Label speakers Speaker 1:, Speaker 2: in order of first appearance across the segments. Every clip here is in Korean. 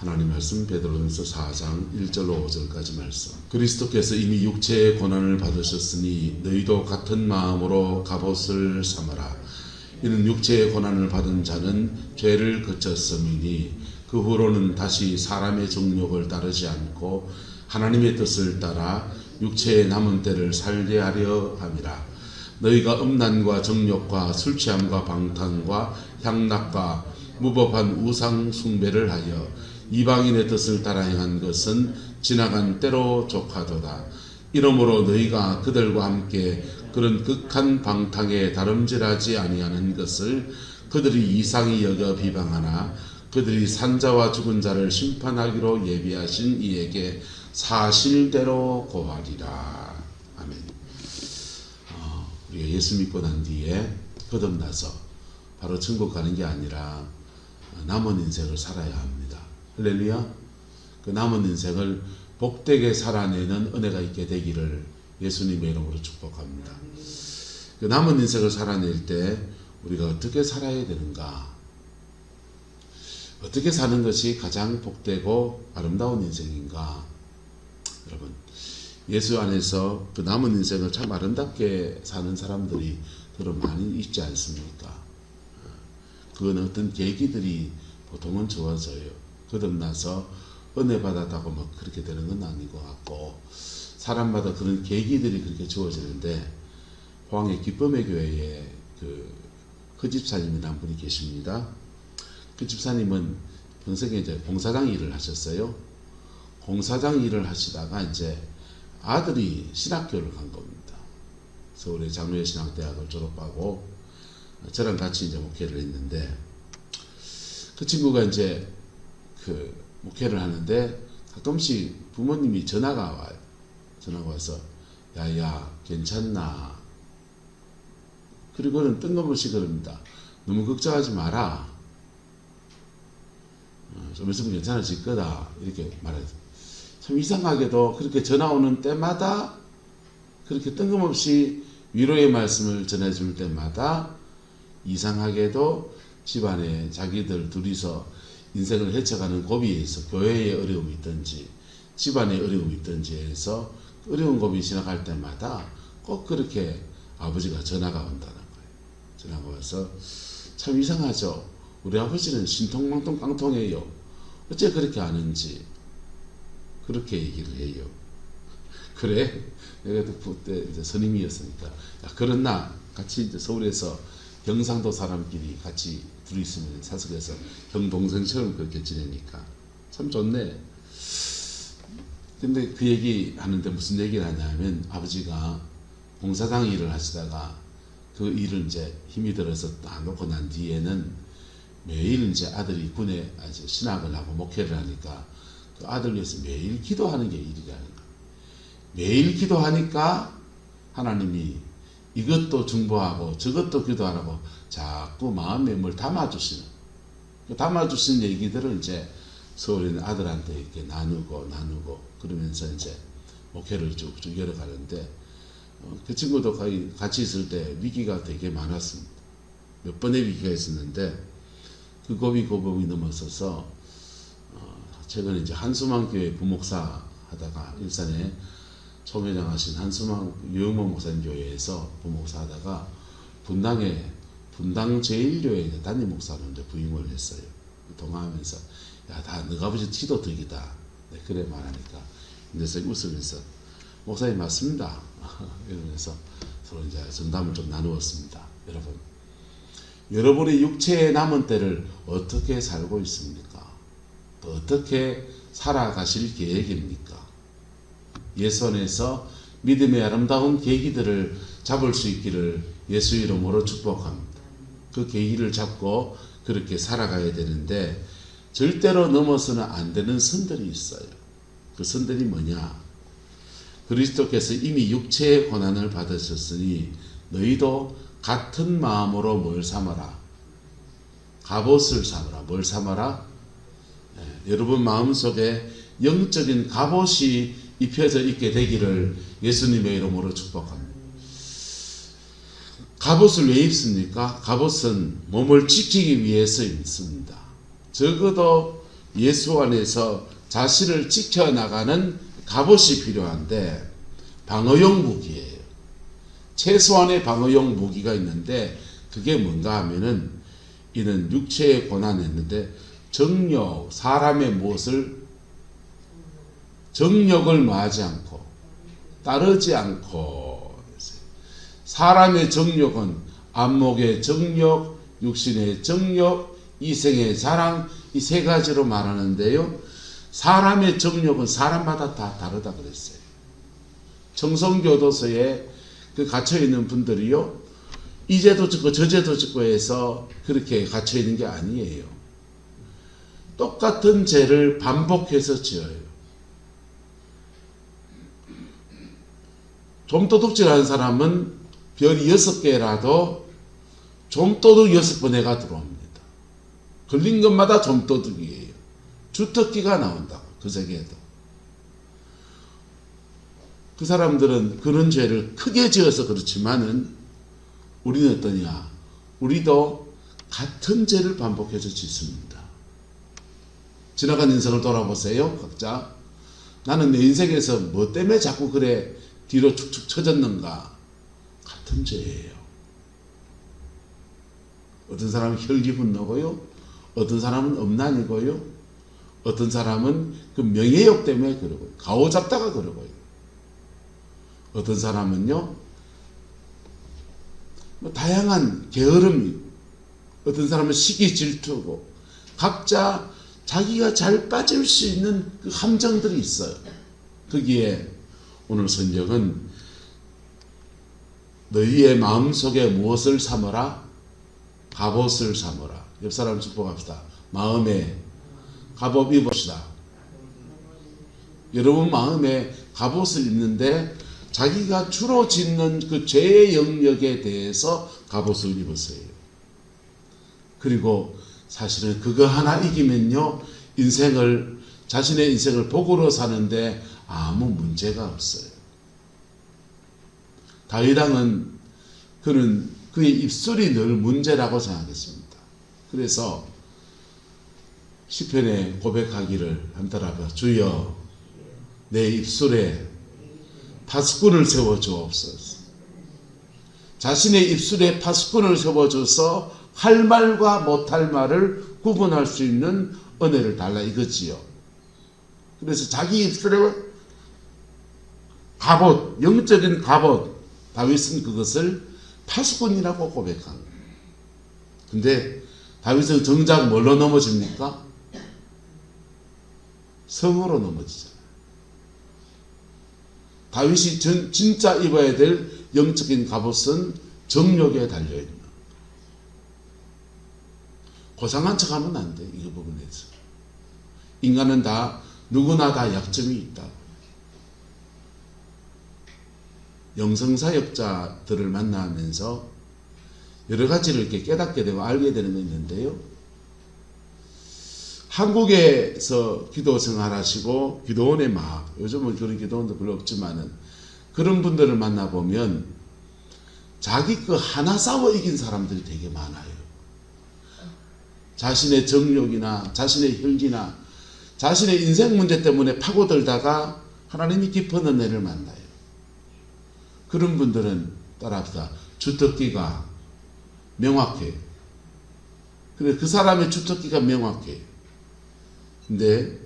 Speaker 1: 하나님 말씀 베드로전서 4장 1절로 5절까지 말씀. 그리스도께서 이미 육체의 고난을 받으셨으니 너희도 같은 마음으로 갑옷을 삼아라. 이는 육체의 고난을 받은 자는 죄를 그쳤음이니 그 후로는 다시 사람의 정욕을 따르지 않고 하나님의 뜻을 따라 육체의 남은 때를 살게 하려 함이라. 너희가 음란과 정욕과 술취함과 방탕과 향락과 무법한 우상 숭배를 하여 이방인의 뜻을 따라 행한 것은 지나간 때로 족하도다. 이러므로 너희가 그들과 함께 그런 극한 방탕에 다름질하지 아니하는 것을 그들이 이상히 여겨 비방하나 그들이 산자와 죽은 자를 심판하기로 예비하신 이에게 사실대로 고하리라. 아멘. 우리가 예수 믿고 난 뒤에 거듭나서 바로 천국 가는 게 아니라 남은 인생을 살아야 합니다. 할렐루야. 그 남은 인생을 복되게 살아내는 은혜가 있게 되기를 예수님의 이름으로 축복합니다. 그 남은 인생을 살아낼 때 우리가 어떻게 살아야 되는가? 어떻게 사는 것이 가장 복되고 아름다운 인생인가? 여러분, 예수 안에서 그 남은 인생을 참 아름답게 사는 사람들이 더러 많이 있지 않습니까? 그건 어떤 계기들이 보통은 주어져요. 거듭나서 은혜 받았다고 막 그렇게 되는 건 아닌 것 같고, 사람마다 그런 계기들이 그렇게 주어지는데, 포항의 기쁨의 교회에 그 집사님이라는 분이 계십니다. 그 집사님은 평생에 이제 공사장 일을 하셨어요. 공사장 일을 하시다가 이제 아들이 신학교를 간 겁니다. 서울의 장로회 신학대학을 졸업하고 저랑 같이 이제 목회를 했는데, 그 친구가 이제 그 목회를 하는데 가끔씩 부모님이 전화가 와요. 전화가 와서 야야 괜찮나? 그리고는 뜬금없이 그럽니다. 너무 걱정하지 마라. 좀 있으면 괜찮아질 거다. 이렇게 말해서 참 이상하게도 그렇게 전화 오는 때마다 그렇게 뜬금없이 위로의 말씀을 전해줄 때마다 이상하게도 집안에 자기들 둘이서 인생을 헤쳐가는 고비에 있어 교회에 어려움이 있든지 집안에 어려움이 있든지 해서 어려운 고비 지나갈 때마다 꼭 그렇게 아버지가 전화가 온다는 거예요. 전화가 와서 참 이상하죠. 우리 아버지는 신통망통 깡통해요. 어째 그렇게 아는지 그렇게 얘기를 해요. 그래? 내가 그때 이제 선임이었으니까 야, 그렇나 같이 이제 서울에서 경상도 사람끼리 같이 둘이 있으면 사석에서 형 동생처럼 그렇게 지내니까 참 좋네. 근데 그 얘기 하는데 무슨 얘기를 하냐면 아버지가 공사장 일을 하시다가 그 일을 이제 힘이 들어서 다 놓고 난 뒤에는 매일 이제 아들이 군에 신학을 하고 목회를 하니까 그 아들 위해서 매일 기도하는 게 일이라는 거예요. 매일 기도하니까 하나님이 이것도 중보하고 저것도 기도하라고 자꾸 마음에 뭘 담아주시는, 담아주신 얘기들을 이제 서울에 있는 아들한테 이렇게 나누고 그러면서 이제 목회를 쭉쭉 열어가는데, 그 친구도 같이 있을 때 위기가 되게 많았습니다. 몇 번의 위기가 있었는데 그 고비 넘어서서 최근에 이제 한수만 교회 부목사 하다가 일산에 총회장 하신 한수만 유영모 목사님 교회에서 부목사 하다가 분당 제1교회 담임 목사로 이제 부임을 했어요. 동화하면서 야, 다 너가 아버지 티도 덕이다. 네, 그래 말하니까 그래서 웃으면서 목사님 맞습니다. 이러면서 서로 이제 전담을 좀 나누었습니다. 여러분의 육체의 남은 때를 어떻게 살고 있습니까? 또 어떻게 살아가실 계획입니까? 예수 안에서 믿음의 아름다운 계기들을 잡을 수 있기를 예수 이름으로 축복합니다. 그 계기를 잡고 그렇게 살아가야 되는데 절대로 넘어서는 안 되는 선들이 있어요. 그 선들이 뭐냐? 그리스도께서 이미 육체의 고난을 받으셨으니 너희도 같은 마음으로 뭘 삼아라? 갑옷을 삼아라. 뭘 삼아라? 여러분 마음속에 영적인 갑옷이 입혀져 있게 되기를 예수님의 이름으로 축복합니다. 갑옷을 왜 입습니까? 갑옷은 몸을 지키기 위해서 입습니다. 적어도 예수 안에서 자신을 지켜나가는 갑옷이 필요한데 방어용 무기예요. 최소한의 방어용 무기가 있는데 그게 뭔가 하면은 이는 육체의 고난이었는데 정욕, 사람의 무엇을 정욕을 마하지 않고 따르지 않고, 사람의 정욕은 안목의 정욕, 육신의 정욕, 이생의 자랑, 이 세 가지로 말하는데요. 사람의 정욕은 사람마다 다 다르다 그랬어요. 청송교도소에 그 갇혀있는 분들이요, 이죄도 짓고 저죄도 짓고 해서 그렇게 갇혀있는 게 아니에요. 똑같은 죄를 반복해서 지어요. 좀도둑질하는 사람은 별이 6개라도 좀도둑 6번에가 들어옵니다. 걸린 것마다 좀도둑이에요. 주특기가 나온다고. 그 세계에도. 그 사람들은 그런 죄를 크게 지어서 그렇지만은 우리는 어떠냐? 우리도 같은 죄를 반복해서 짓습니다. 지나간 인생을 돌아보세요. 각자. 나는 내 인생에서 뭐 때문에 자꾸 그래 뒤로 축축 처졌는가? 같은 죄예요. 어떤 사람은 혈기분노고요. 어떤 사람은 엄난이고요. 어떤 사람은 그 명예욕 때문에 그러고요. 가오 잡다가 그러고요. 어떤 사람은요, 뭐 다양한 게으름이, 어떤 사람은 시기 질투고, 각자 자기가 잘 빠질 수 있는 그 함정들이 있어요. 거기에 오늘 성경은 너희의 마음속에 무엇을 삼으라? 갑옷을 삼으라. 옆 사람 축복합시다. 마음에 갑옷 입읍시다. 여러분 마음에 갑옷을 입는데 자기가 주로 짓는 그 죄의 영역에 대해서 갑옷을 입으세요. 그리고 사실은 그거 하나 이기면요, 자신의 인생을 복으로 사는데 아무 문제가 없어요. 다윗 왕은 그의 입술이 늘 문제라고 생각했습니다. 그래서 시편에 고백하기를 한다라고, 주여 내 입술에 파수꾼을 세워 주옵소서. 자신의 입술에 파수꾼을 세워줘서 할 말과 못할 말을 구분할 수 있는 은혜를 달라 이거지요. 그래서 자기 입술에 갑옷, 영적인 갑옷, 다윗은 그것을 파수꾼이라고 고백한 거예요. 근데 다윗은 정작 뭘로 넘어집니까? 성으로 넘어지잖아요. 다윗이 진짜 입어야 될 영적인 갑옷은 정욕에 달려있는, 고상한 척하면 안 돼. 이 부분에서 인간은 누구나 다 약점이 있다. 영성사역자들을 만나면서 여러 가지를 이렇게 깨닫게 되고 알게 되는 게 있는데요. 한국에서 기도 생활하시고 기도원에 요즘은 그런 기도원도 별로 없지만은 그런 분들을 만나보면 자기 그 하나 싸워 이긴 사람들이 되게 많아요. 자신의 정욕이나 자신의 혈기나 자신의 인생 문제 때문에 파고들다가 하나님이 깊은 은혜를 만나요. 그런 분들은 따라합시다. 주특기가 명확해요. 그래, 그 사람의 주특기가 명확해요. 근데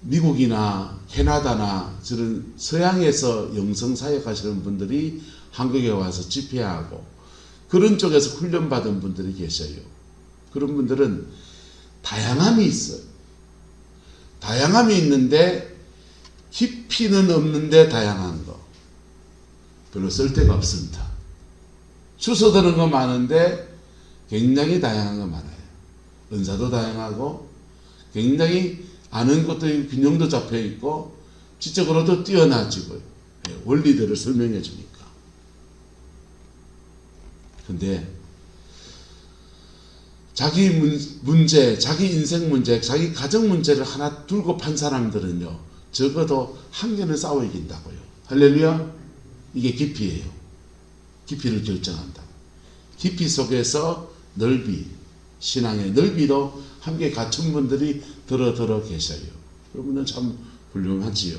Speaker 1: 미국이나 캐나다나 저런 서양에서 영성사역 하시는 분들이 한국에 와서 집회하고 그런 쪽에서 훈련받은 분들이 계셔요. 그런 분들은 다양함이 있어요. 다양함이 있는데 깊이는 없는데 다양한 거 별로 쓸 데가 없습니다. 주워드는 거 많은데 굉장히 다양한 거 많아요. 은사도 다양하고 굉장히 아는 것도 균형도 잡혀 있고 지적으로도 뛰어나지고요. 원리들을 설명해 주니까. 근데 자기 문제, 자기 인생 문제, 자기 가정 문제를 하나 들고 판 사람들은요, 적어도 한 개는 싸워 이긴다고요. 할렐루야. 이게 깊이예요. 깊이를 결정한다. 깊이 속에서 넓이, 신앙의 넓이도 함께 갖춘 분들이 들어 계셔요. 그러면 참 훌륭하지요.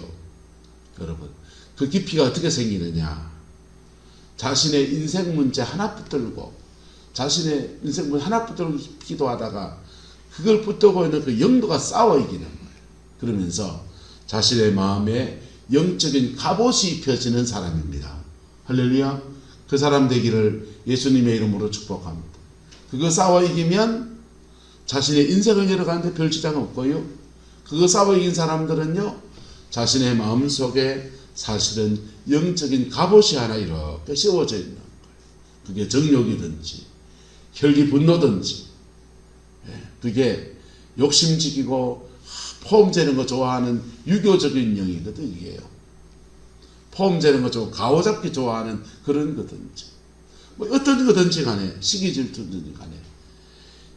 Speaker 1: 여러분, 그 깊이가 어떻게 생기느냐? 자신의 인생 문제 하나 붙들고 자신의 인생 문제 하나 붙들고 기도하다가 그걸 붙들고 있는 그 영도가 싸워 이기는 거예요. 그러면서 자신의 마음에 영적인 갑옷이 입혀지는 사람입니다. 할렐루야. 그 사람 되기를 예수님의 이름으로 축복합니다. 그거 싸워 이기면 자신의 인생을 열어가는데 별 지장 없고요. 그거 싸워 이긴 사람들은요, 자신의 마음속에 사실은 영적인 갑옷이 하나 이렇게 씌워져 있는 거예요. 그게 정욕이든지 혈기 분노든지, 그게 욕심지기고 포움 재는 거 좋아하는 유교적인 영이거든. 이게요. 포움 재는 거 좋아하고 가오잡기 좋아하는 그런 거든지, 뭐 어떤 거든지 간에, 시기 질투든지 간에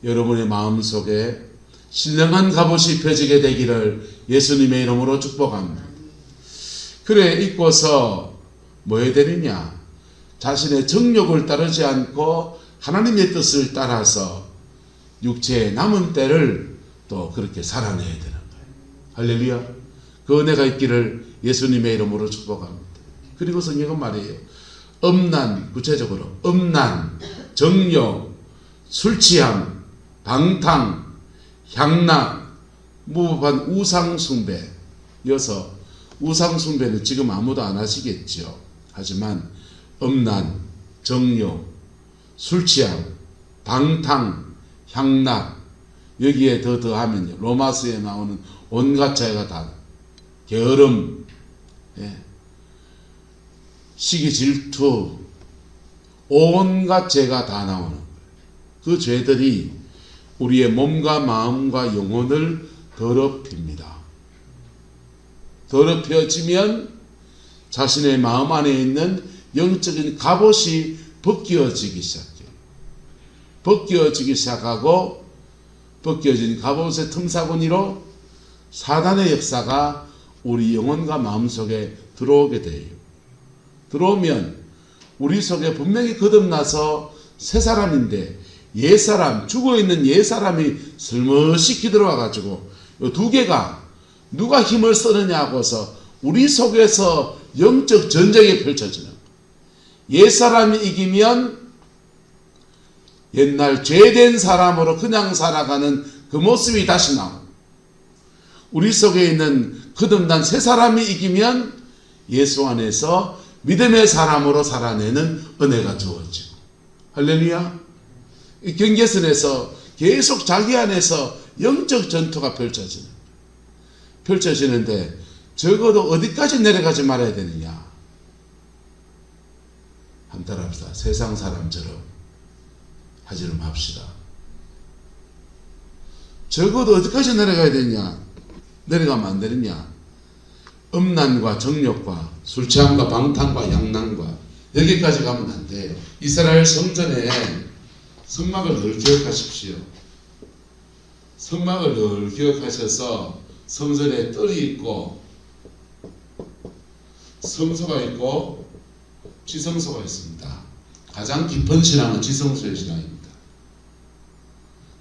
Speaker 1: 여러분의 마음속에 신령한 갑옷이 입혀지게 되기를 예수님의 이름으로 축복합니다. 그래 입고서 뭐 해야 되느냐? 자신의 정욕을 따르지 않고 하나님의 뜻을 따라서 육체의 남은 때를 또 그렇게 살아내야 되는 거예요. 할렐루야. 그 은혜가 있기를 예수님의 이름으로 축복합니다. 그리고 성경은 말이에요. 음란, 구체적으로 음란, 정욕, 술취함, 방탕, 향락, 무법한 우상숭배. 이어서 우상숭배는 지금 아무도 안 하시겠죠. 하지만 음란, 정욕, 술취함, 방탕, 향락, 여기에 더하면요, 로마서에 나오는 온갖 죄가 다, 게으름, 시기 질투, 온갖 죄가 다 나오는 거예요. 그 죄들이 우리의 몸과 마음과 영혼을 더럽힙니다. 더럽혀지면 자신의 마음 안에 있는 영적인 갑옷이 벗겨지기 시작해요. 벗겨지기 시작하고 벗겨진 갑옷의 틈사거니로 사단의 역사가 우리 영혼과 마음속에 들어오게 돼요. 들어오면 우리 속에 분명히 거듭나서 새 사람인데 옛사람, 죽어있는 옛사람이 슬며시 들어와 가지고 이 두 개가 누가 힘을 쓰느냐 하고서 우리 속에서 영적 전쟁이 펼쳐지는 거예요. 옛사람이 이기면 옛날 죄된 사람으로 그냥 살아가는 그 모습이 다시 나오고, 우리 속에 있는 거듭난 새 사람이 이기면 예수 안에서 믿음의 사람으로 살아내는 은혜가 주어지고, 할렐루야. 이 경계선에서 계속 자기 안에서 영적 전투가 펼쳐지는데 적어도 어디까지 내려가지 말아야 되느냐? 한번 따라합시다. 세상 사람처럼 하지를 맙시다. 적어도 어디까지 내려가야 되냐? 내려가면 안 되느냐? 음란과 정욕과 술취함과 방탕과 양난과 여기까지 가면 안 돼요. 이스라엘 성전에 성막을 늘 기억하십시오. 성막을 늘 기억하셔서 성전에 뜰이 있고 성소가 있고 지성소가 있습니다. 가장 깊은 신앙은 지성소의 신앙입니다.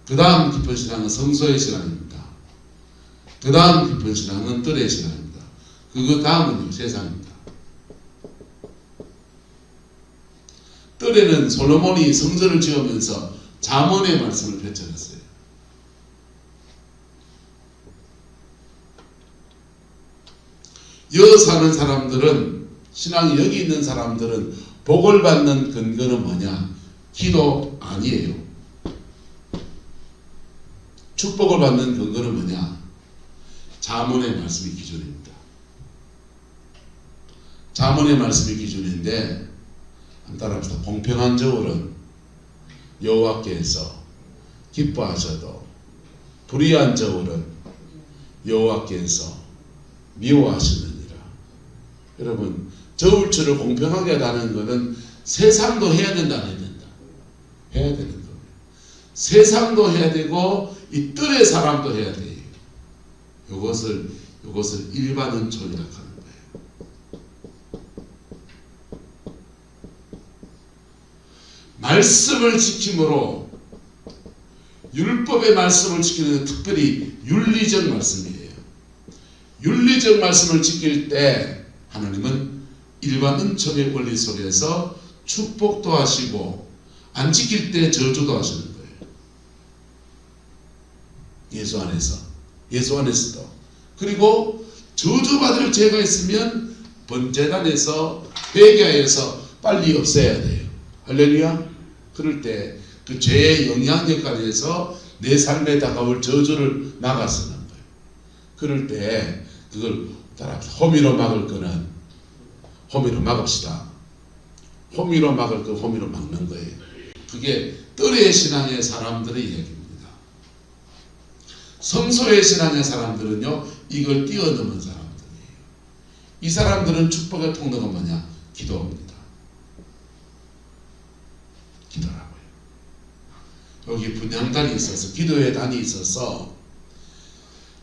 Speaker 1: 그 다음 깊은 신앙은 성소의 신앙입니다. 그 다음 깊은 신앙은 뜰의 신앙입니다. 그 다음은 세상입니다. 뜰에는 솔로몬이 성전을 지으면서 잠언의 말씀을 펼쳐놨어요. 여 사는 사람들은, 신앙이 여기 있는 사람들은 복을 받는 근거는 뭐냐? 기도 아니에요. 축복을 받는 근거는 뭐냐? 잠언의 말씀이 기준입니다. 잠언의 말씀이 기준인데, 한번 따라합시다. 공평한 저울은 여호와께서 기뻐하셔도 불의한 저울은 여호와께서 미워하시느니라. 여러분, 저울추를 공평하게 하다는 것은 세상도 해야 된다, 안 해야 된다? 해야 되는 거예요. 세상도 해야 되고 이 뜰의 사람도 해야 돼요. 이것을 일반 은총이라고 하는 거예요. 말씀을 지킴으로 율법의 말씀을 지키는 특별히 윤리적 말씀이에요. 윤리적 말씀을 지킬 때 하나님은 일반 은총의 원리 속에서 축복도 하시고 안 지킬 때 저주도 하시는 거예요. 예수 안에서도. 그리고 저주받을 죄가 있으면 번제단에서 회개해서 빨리 없애야 돼요. 할렐루야. 그럴 때 그 죄의 영향력에 의해서 내 삶에 다가올 저주를 막아서는 거예요. 그럴 때 그걸 따라 호미로 막을 거는 호미로 막읍시다. 호미로 막을 거 호미로 막는 거예요. 그게 뜰의 신앙의 사람들의 얘기입니다. 성소의 신앙의 사람들은요, 이걸 뛰어넘은 사람들이에요. 이 사람들은 축복의 통로가 뭐냐? 기도입니다. 기도라고요. 여기 분향단이 있어서, 기도의 단이 있어서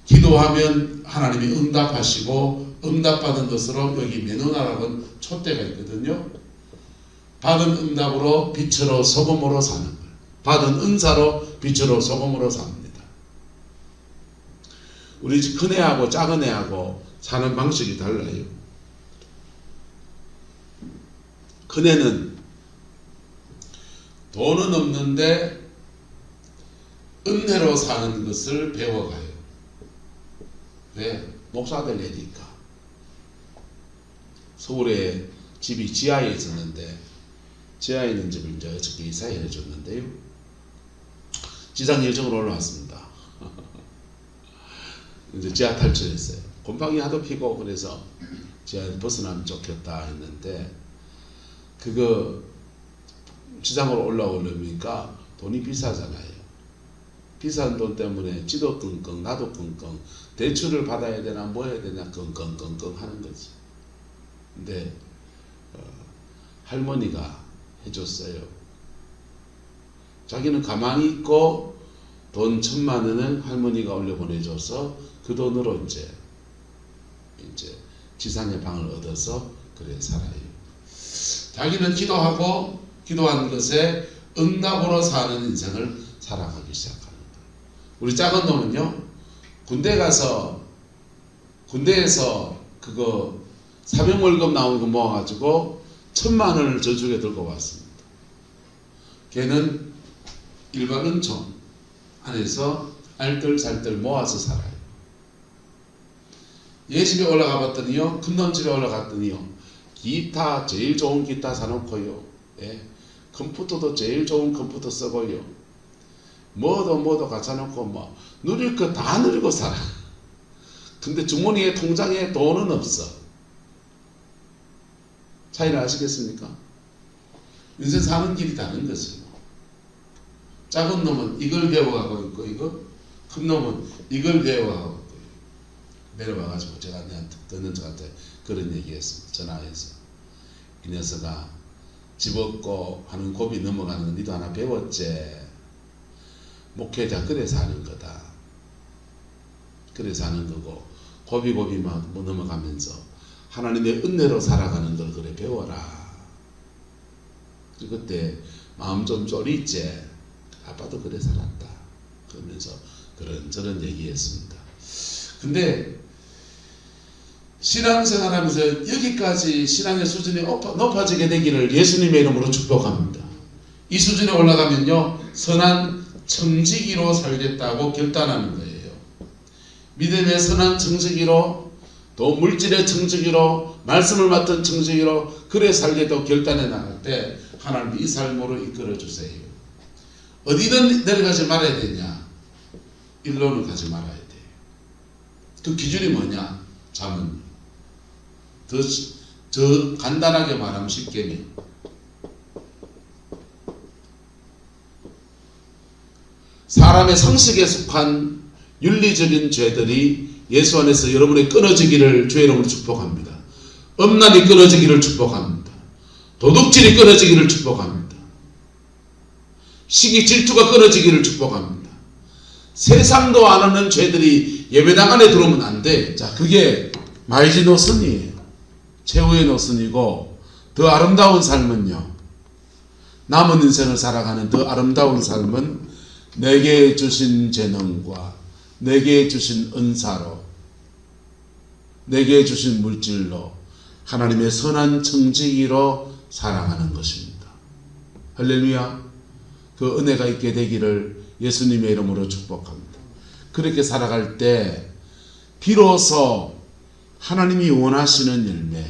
Speaker 1: 기도하면 하나님이 응답하시고, 응답받은 것으로 여기 메노나라는 촛대가 있거든요. 받은 응답으로 빛으로 소금으로 사는 거예요. 받은 은사로 빛으로 소금으로 삽니다. 우리 집 큰 애하고 작은 애하고 사는 방식이 달라요. 큰 애는 돈은 없는데 은혜로 사는 것을 배워가요. 왜? 목사 되려니까. 서울에 집이 지하에 있었는데, 지하에 있는 집을 이제 어저께 이사해 줬는데요. 지상 1층으로 올라왔습니다. 이제 지하 탈출했어요. 곰팡이 하도 피고 그래서 지하에 벗어나면 좋겠다 했는데, 그거 지상으로 올라오려니까 돈이 비싸잖아요. 비싼 돈 때문에 지도 끙끙 나도 끙끙, 대출을 받아야 되나 뭐 해야 되나 끙끙끙끙 하는 거지. 근데 할머니가 해줬어요. 자기는 가만히 있고 돈 1,000만 원을 할머니가 올려보내줘서 그 돈으로 이제 지상의 방을 얻어서 그래 살아요. 자기는 기도하고 기도한 것에 응답으로 사는 인생을 살아가기 시작하는 거예요. 우리 작은 놈은요, 군대에서 그거 사병 월급 나오는 거 모아가지고 1,000만 원을 저축에 들고 왔습니다. 걔는 일반 은총 안에서 알뜰살뜰 모아서 살아요. 얘 집에 올라가 봤더니요, 큰놈 집에 올라갔더니요, 기타 제일 좋은 기타 사놓고요, 예, 컴퓨터도 제일 좋은 컴퓨터 쓰고요, 뭐도 갖춰놓고 뭐 누릴 거 다 누리고 살아. 근데 주머니에 통장에 돈은 없어. 차이를 아시겠습니까? 인생 사는 길이 다른 거죠. 작은 놈은 이걸 배워가고 있고, 큰 놈은 이걸 배워가고 있고. 내려와가지고 제가 듣는 저한테 그런 얘기했습니다. 전화해서. 이 녀석아, 집 없고 하는 고비 넘어가는 거 니도 하나 배웠지? 목회자 그래 사는 거다. 그래 사는 거고, 고비 막 넘어가면서 하나님의 은혜로 살아가는 걸 그래 배워라. 그때 마음 좀 쫄있지? 아빠도 그래 살았다. 그러면서 그런저런 얘기했습니다. 근데 신앙생활하면서 여기까지 신앙의 수준이 높아지게 되기를 예수님의 이름으로 축복합니다. 이 수준에 올라가면요, 선한 청지기로 살겠다고 결단하는 거예요. 믿음의 선한 청지기로, 또 물질의 청지기로, 말씀을 맡은 청지기로 그래 살겠다고 결단해 나갈 때 하나님 이 삶으로 이끌어 주세요. 어디든 내려가지 말아야 되냐? 일로는 가지 말아야 돼요. 그 기준이 뭐냐? 잠언. 더 간단하게 말하면 십계명. 사람의 상식에 속한 윤리적인 죄들이 예수 안에서 여러분의 끊어지기를 주의 이름으로 축복합니다. 음란이 끊어지기를 축복합니다. 도둑질이 끊어지기를 축복합니다. 시기 질투가 끊어지기를 축복합니다. 세상도 안 하는 죄들이 예배당 안에 들어오면 안 돼. 자, 그게 마이지노선이에요. 최후의 노선이고, 더 아름다운 삶은요, 남은 인생을 살아가는 더 아름다운 삶은 내게 주신 재능과 내게 주신 은사로 내게 주신 물질로 하나님의 선한 청지기로 살아가는 것입니다. 할렐루야. 그 은혜가 있게 되기를 예수님의 이름으로 축복합니다. 그렇게 살아갈 때 비로소 하나님이 원하시는 열매,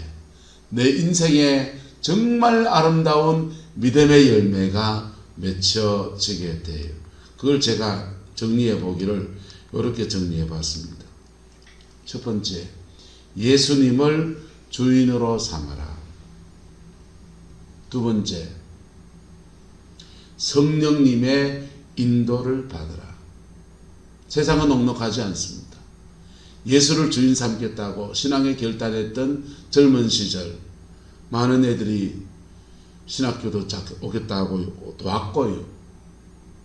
Speaker 1: 내 인생에 정말 아름다운 믿음의 열매가 맺혀지게 돼요. 그걸 제가 정리해 보기를 이렇게 정리해 봤습니다. 첫 번째, 예수님을 주인으로 삼아라. 두 번째, 성령님의 인도를 받으라. 세상은 넉넉하지 않습니다. 예수를 주인 삼겠다고 신앙에 결단했던 젊은 시절 많은 애들이 신학교도 오겠다고 또 왔고요.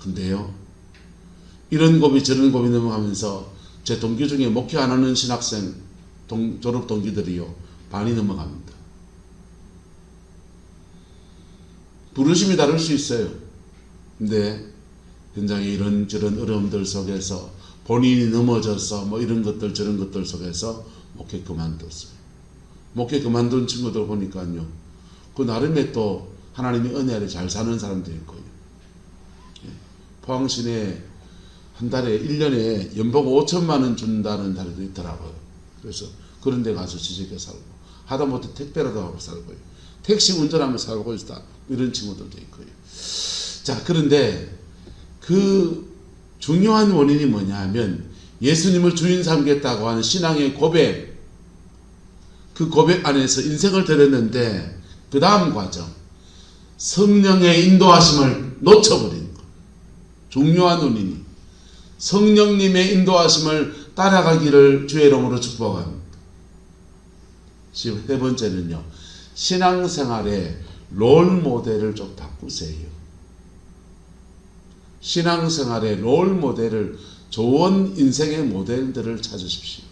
Speaker 1: 근데요, 이런 고비 저런 고비 넘어가면서 제 동기 중에 목회 안 하는 신학생 졸업 동기들이요 반이 넘어갑니다. 부르심이 다를 수 있어요. 근데 현장에 이런저런 어려움들 속에서 본인이 넘어져서 뭐 이런 것들 저런 것들 속에서 목회 그만뒀어요. 목회 그만둔 친구들 보니까요, 그 나름의 또 하나님의 은혜 아래 잘 사는 사람도 있고요. 포항시내 한 달에 1년에 연봉 5천만 원 준다는 달도 있더라고요. 그래서 그런 데 가서 지적해 살고, 하다못해 택배라도 하고 살고요. 택시 운전하며 살고 있다. 이런 친구들도 있고요. 자, 그런데 그 중요한 원인이 뭐냐 하면 예수님을 주인 삼겠다고 하는 신앙의 고백, 그 고백 안에서 인생을 드렸는데 그 다음 과정, 성령의 인도하심을 놓쳐버린 것. 중요한 원인이 성령님의 인도하심을 따라가기를 주의 이름으로 축복합니다. 세 번째는요, 신앙생활의 롤 모델을 좀 바꾸세요. 신앙생활의 롤 모델을, 좋은 인생의 모델들을 찾으십시오.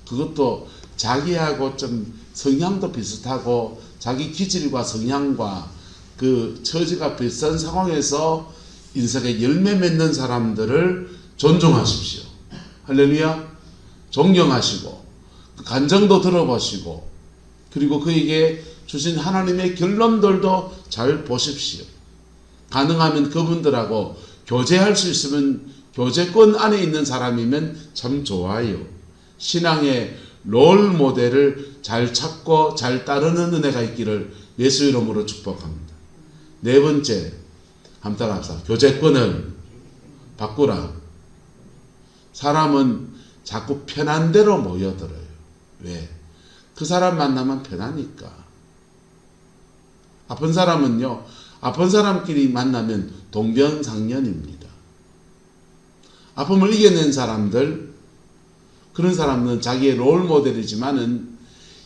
Speaker 1: 그것도 자기하고 좀 성향도 비슷하고 자기 기질과 성향과 그 처지가 비슷한 상황에서 인생에 열매 맺는 사람들을 존중하십시오. 할렐루야. 존경하시고 간정도 들어보시고, 그리고 그에게 주신 하나님의 결론들도 잘 보십시오. 가능하면 그분들하고 교제할 수 있으면 교제권 안에 있는 사람이면 참 좋아요. 신앙의 롤 모델을 잘 찾고 잘 따르는 은혜가 있기를 예수 이름으로 축복합니다. 네 번째, 한번 따라합시다. 교제권을 바꾸라. 사람은 자꾸 편한 대로 모여들어요. 왜? 그 사람 만나면 편하니까. 아픈 사람은요, 아픈 사람끼리 만나면 동병상련입니다. 아픔을 이겨낸 사람들, 그런 사람은 자기의 롤 모델이지만은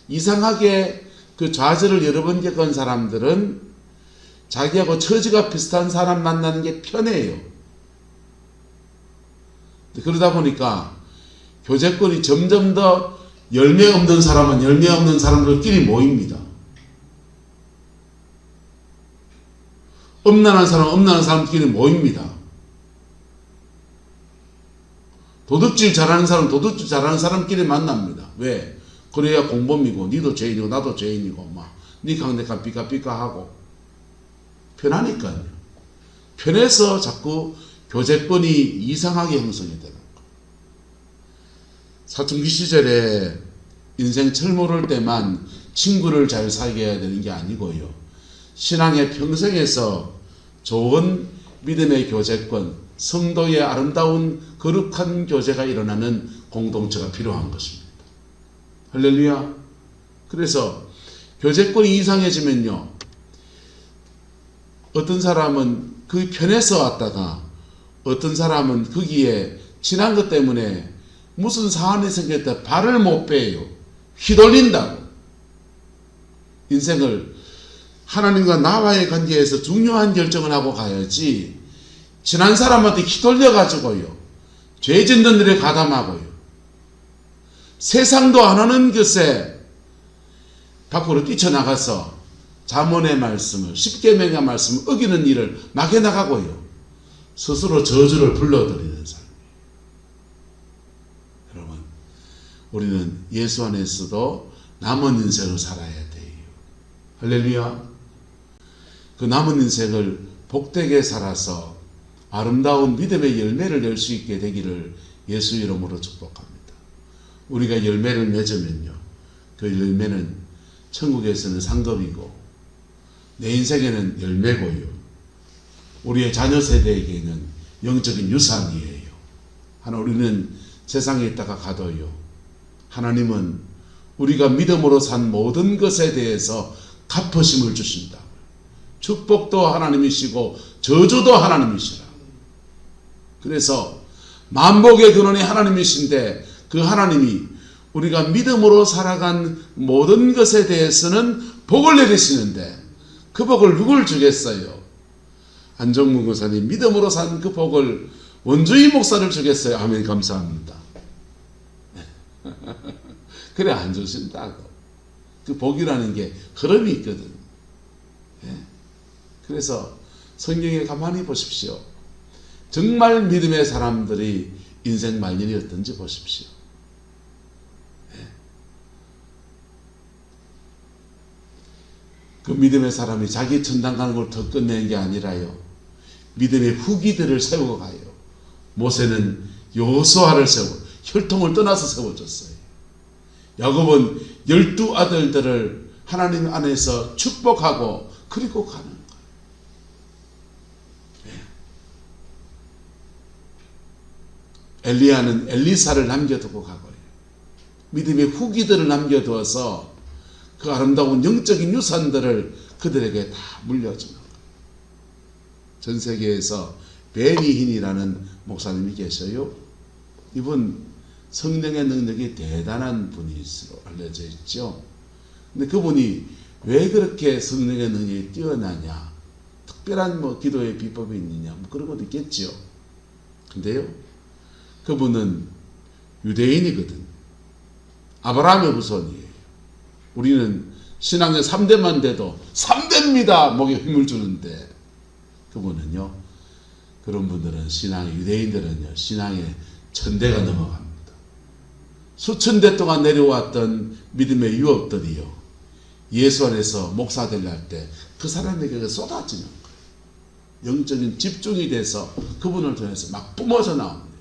Speaker 1: 이상하게 그 좌절을 여러 번 겪은 사람들은 자기하고 처지가 비슷한 사람 만나는 게 편해요. 그러다 보니까 교제권이 점점 더 열매 없는 사람은 열매 없는 사람들끼리 모입니다. 엄난한 사람은 엄난한 사람끼리 모입니다. 도둑질 잘하는 사람은 도둑질 잘하는 사람끼리 만납니다. 왜? 그래야 공범이고 니도 죄인이고 나도 죄인이고 막 니강 내강 삐까삐까하고 편하니까요. 편해서 자꾸 교제권이 이상하게 형성이 되는 거예요. 사춘기 시절에 인생 철모를 때만 친구를 잘 사귀어야 되는 게 아니고요. 신앙의 평생에서 좋은 믿음의 교제권, 성도의 아름다운 거룩한 교제가 일어나는 공동체가 필요한 것입니다. 할렐루야. 그래서 교제권이 이상해지면요, 어떤 사람은 그 편에서 왔다가 어떤 사람은 거기에 지난 것 때문에 무슨 사안이 생길 때 발을 못 빼요. 휘둘린다고. 인생을 하나님과 나와의 관계에서 중요한 결정을 하고 가야지, 지난 사람한테 휘둘려가지고요, 죄 짓는 일에 가담하고요, 세상도 안 하는 것에 밖으로 뛰쳐나가서 잠언의 말씀을, 십계명의 말씀을 어기는 일을 막 해나가고요, 스스로 저주를 불러들이는 삶이에요. 여러분, 우리는 예수 안에서도 남은 인생을 살아야 돼요. 할렐루야. 그 남은 인생을 복되게 살아서 아름다운 믿음의 열매를 낼 수 있게 되기를 예수 이름으로 축복합니다. 우리가 열매를 맺으면요, 그 열매는 천국에서는 상급이고 내 인생에는 열매고요, 우리의 자녀 세대에게는 영적인 유산이에요. 우리는 세상에 있다가 가도요, 하나님은 우리가 믿음으로 산 모든 것에 대해서 갚으심을 주신다. 축복도 하나님이시고 저주도 하나님이시라. 그래서 만복의 근원이 하나님이신데, 그 하나님이 우리가 믿음으로 살아간 모든 것에 대해서는 복을 내리시는데, 그 복을 누굴 주겠어요? 안정문 교사님, 믿음으로 산 그 복을 원주희 목사를 주겠어요? 아멘, 감사합니다. 그래, 안 주신다고. 그 복이라는 게 흐름이 있거든. 그래서 성경에 가만히 보십시오. 정말 믿음의 사람들이 인생 말년이 어떤지 보십시오. 그 믿음의 사람이 자기 천당 가는 걸 더 끝내는 게 아니라요, 믿음의 후기들을 세우고 가요. 모세는 여호수아를 세우고 혈통을 떠나서 세워줬어요. 야곱은 12 아들들을 하나님 안에서 축복하고 그리고 가는 거예요. 엘리야는 엘리사를 남겨두고 가고요, 믿음의 후기들을 남겨두어서 그 아름다운 영적인 유산들을 그들에게 다 물려주는 거예요. 전 세계에서 베니힌이라는 목사님이 계셔요. 이분 성령의 능력이 대단한 분이시로 알려져 있죠. 근데 그분이 왜 그렇게 성령의 능력이 뛰어나냐, 특별한 기도의 비법이 있느냐, 그런 것도 있겠죠. 근데요, 그분은 유대인이거든. 아브라함의 후손이에요. 우리는 신앙의 3대만 돼도 3대입니다 목에 힘을 주는데, 그분은요, 그런 분들은 유대인들은요, 신앙의 1000대가 넘어갑니다. 수천 대 동안 내려왔던 믿음의 유업들이요, 예수 안에서 목사 되려 때 그 사람에게 쏟아지는 거예요. 영적인 집중이 돼서 그분을 통해서 막 뿜어져 나옵니다.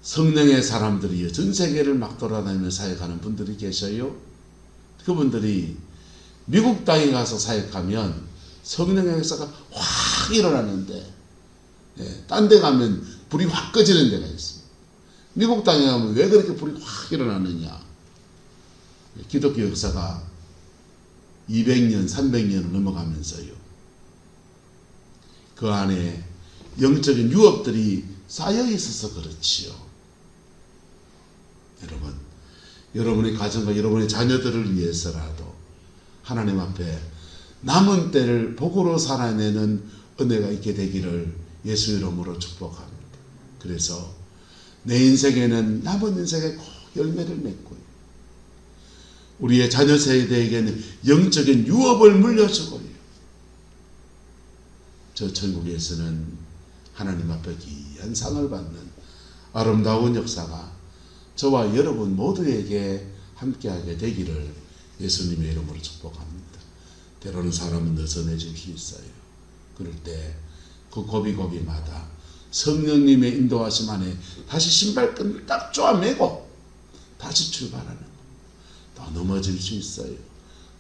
Speaker 1: 성령의 사람들이요, 전 세계를 막 돌아다니며 사역하는 분들이 계셔요. 그분들이 미국 땅에 가서 사역하면 성령의 역사가 확 일어나는데, 딴 데 가면 불이 확 꺼지는 데가 있습니다. 미국 땅에 가면 왜 그렇게 불이 확 일어나느냐? 기독교 역사가 200년, 300년을 넘어가면서요, 그 안에 영적인 유업들이 쌓여 있어서 그렇지요. 여러분, 여러분의 가정과 여러분의 자녀들을 위해서라도 하나님 앞에 남은 때를 복으로 살아내는 은혜가 있게 되기를 예수 이름으로 축복합니다. 그래서 내 인생에는 남은 인생에 꼭 열매를 맺고요, 우리의 자녀 세대에게는 영적인 유업을 물려주고요, 저 천국에서는 하나님 앞에 귀한 상을 받는 아름다운 역사가 저와 여러분 모두에게 함께하게 되기를 예수님의 이름으로 축복합니다. 때로는 사람은 느슨해질 수 있어요. 그럴 때 그 고비고비마다 성령님의 인도하심 안에 다시 신발끈을 딱 쪼아매고 다시 출발하는 거. 또 넘어질 수 있어요.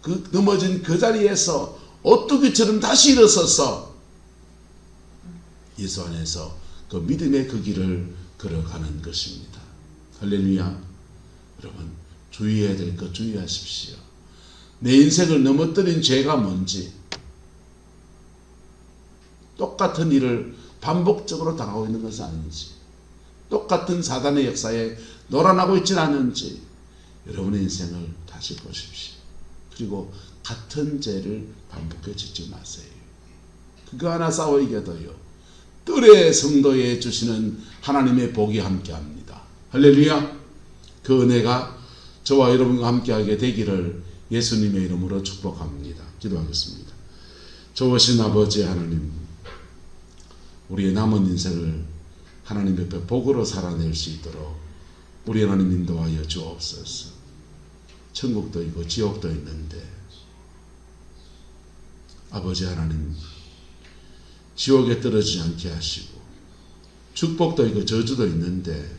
Speaker 1: 그 넘어진 그 자리에서 오뚜기처럼 다시 일어서서 예수 안에서 그 믿음의 그 길을 걸어가는 것입니다. 할렐루야. 여러분, 주의해야 될 것 주의하십시오. 내 인생을 넘어뜨린 죄가 뭔지, 똑같은 일을 반복적으로 당하고 있는 것은 아닌지, 똑같은 사단의 역사에 놀아나고 있지는 않은지 여러분의 인생을 다시 보십시오. 그리고 같은 죄를 반복해 짓지 마세요. 그거 하나 싸워 이겨도요, 뜰의 성도에 주시는 하나님의 복이 함께합니다. 할렐루야. 그 은혜가 저와 여러분과 함께하게 되기를 예수님의 이름으로 축복합니다. 기도하겠습니다. 좋으신 아버지 하나님, 우리의 남은 인생을 하나님 옆에 복으로 살아낼 수 있도록 우리 하나님 인도하여 주옵소서. 천국도 있고 지옥도 있는데 아버지 하나님, 지옥에 떨어지지 않게 하시고 축복도 있고 저주도 있는데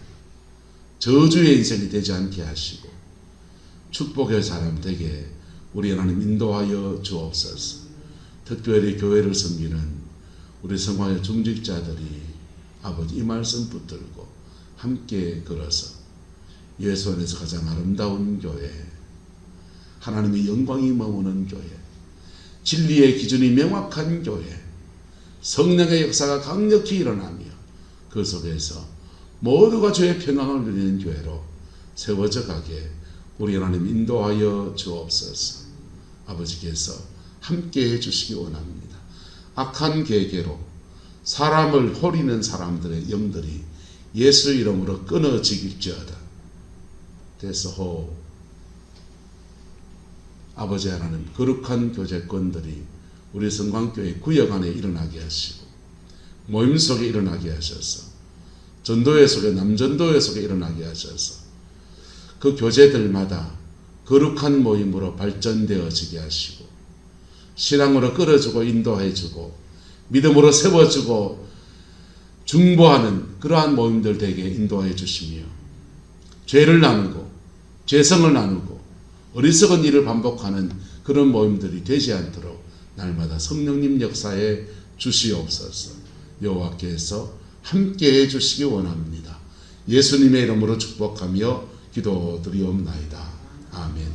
Speaker 1: 저주의 인생이 되지 않게 하시고 축복의 사람 되게 우리 하나님 인도하여 주옵소서. 특별히 교회를 섬기는 우리 성화의 중직자들이 아버지 이 말씀 붙들고 함께 걸어서 예수 안에서 가장 아름다운 교회, 하나님의 영광이 머무는 교회, 진리의 기준이 명확한 교회, 성령의 역사가 강력히 일어나며 그 속에서 모두가 주의 평강을 누리는 교회로 세워져 가게 우리 하나님 인도하여 주옵소서. 아버지께서 함께 해주시기 원합니다. 악한 계계로 사람을 호리는 사람들의 영들이 예수 이름으로 끊어지길지어다. 대서호 아버지 하나님, 거룩한 교제권들이 우리 성광교회 구역 안에 일어나게 하시고 모임 속에 일어나게 하셔서 전도회 속에 남전도회 속에 일어나게 하셔서 그 교제들마다 거룩한 모임으로 발전되어지게 하시고 신앙으로 끌어주고 인도해주고 믿음으로 세워주고 중보하는 그러한 모임들 되게 인도해 주시며 죄를 나누고 죄성을 나누고 어리석은 일을 반복하는 그런 모임들이 되지 않도록 날마다 성령님 역사에 주시옵소서. 여호와께서 함께해 주시기 원합니다. 예수님의 이름으로 축복하며 기도드리옵나이다. 아멘.